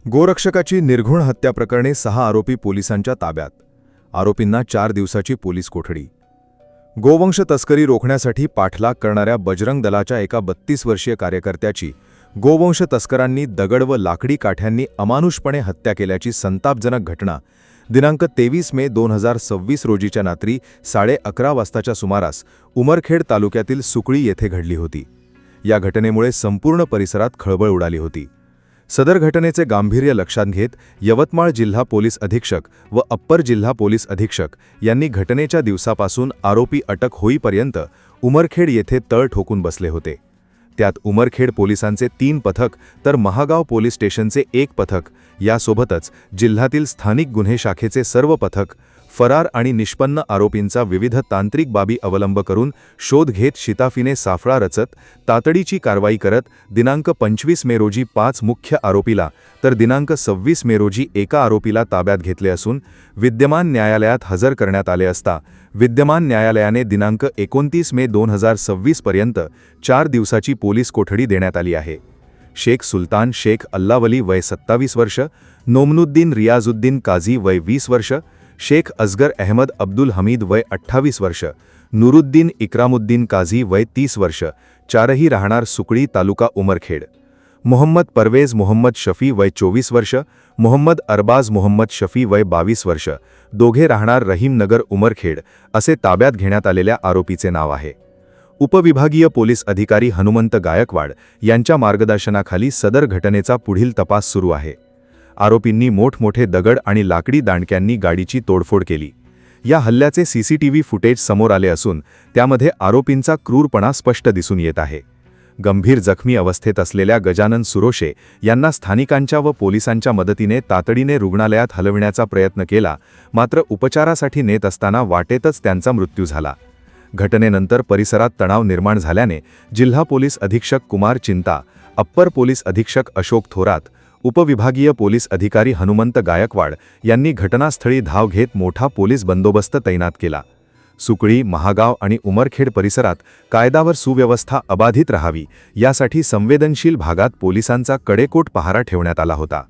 गोरक्षकाची निर्घृण हत्या प्रकरणी 6 आरोपी पोलिसांच्या ताब्यात. आरोपींना 4 दिवसाची पोलीस कोठडी. गोवंश तस्करी रोखण्यासाठी पाठलाग करणाऱ्या बजरंग दलाच्या एका 32 वर्षीय कार्यकर्त्याची गोवंश तस्करांनी दगड व लाकडी काठ्यांनी अमानुषपणे हत्या केल्याची संतापजनक घटना दिनांक 23 मे 2026 रोजीच्या रात्री 11:30 वाजताच्या सुमारास उमरखेड तालुक्यातील सुकळी येथे घडली होती. या घटनेमुळे संपूर्ण परिसरात खळबळ उडाली होती. सदर घटनेचे गांभीर्य लक्षात घेत यवतमाळ जिल्हा पोलीस अधीक्षक व अप्पर जिल्हा पोलीस अधीक्षक यांनी घटनेच्या दिवसापासून आरोपी अटक होईपर्यंत उमरखेड येथे तळ ठोकून बसले होते. त्यात उमरखेड पोलिसांचे 3 पथक तर महागाव पोलीस स्टेशनचे 1 पथक यासोबतच जिल्ह्यातील स्थानिक गुन्हे शाखेचे सर्व पथक फरार आणि निष्पन्न आरोपींचा विविध तांत्रिक बाबी अवलंब करून शोध घेत शिताफीने साफळा रचत तातडीची कारवाई करत दिनांक 25 मे रोजी 5 मुख्य आरोपीला तर दिनांक 26 मे रोजी एका आरोपीला ताब्यात घेतले असून विद्यमान न्यायालयात हजर करण्यात आले असता विद्यमान न्यायालयाने दिनांक 29 मे 2026 पर्यंत 4 दिवसाची पोलीस कोठडी देण्यात आली आहे. शेख सुलतान शेख अल्लावली वय 27 वर्ष, नोमनुद्दीन रियाजुद्दीन काझी वय 20 वर्ष, शेख असगर अहमद अब्दुल हमीद वय 28 वर्ष, नुरुद्दीन इक्रामुद्दीन काझी वय 30 वर्ष, चारही राहणार सुकळी तालुका उमरखेड. मोहम्मद परवेज मोहम्मद शफी वय 24 वर्ष, मोहम्मद अरबाज मोहम्मद शफी वय 22 वर्ष, दोघे राहणार रहीमनगर उमरखेड असे ताब्यात घेण्यात आलेल्या आरोपीचे नाव आहे. उपविभागीय पोलीस अधिकारी हनुमंत गायकवाड यांच्या मार्गदर्शनाखाली सदर घटनेचा पुढील तपास सुरू आहे. आरोपींनी मोठमोठे दगड आणि लाकडी दांडक्यांनी गाडीची तोडफोड केली. या हल्ल्याचे सीसीटीव्ही फुटेज समोर आले असून त्यामध्ये आरोपींचा क्रूरपणा स्पष्ट दिसून येत आहे. गंभीर जखमी अवस्थेत असलेल्या गजानन सुरोशे यांना स्थानिकांच्या व पोलिसांच्या मदतीने तातडीने रुग्णालयात हलविण्याचा प्रयत्न केला, मात्र उपचारासाठी नेत असताना वाटेतच त्यांचा मृत्यू झाला. घटनेनंतर परिसरात तणाव निर्माण झाल्याने जिल्हा पोलीस अधीक्षक कुमार चिंता, अप्पर पोलीस अधीक्षक अशोक थोरात, उपविभागीय पोलीस अधिकारी हनुमंत गायकवाड यांनी घटनास्थळी धाव घेत मोठा पोलीस बंदोबस्त तैनात केला. सुकळी, महागाव आणि उमरखेड परिसरात कायदा व सुव्यवस्था अबाधित राहावी यासाठी संवेदनशील भागात पोलिसांचा कडेकोट पहारा ठेवण्यात आला होता.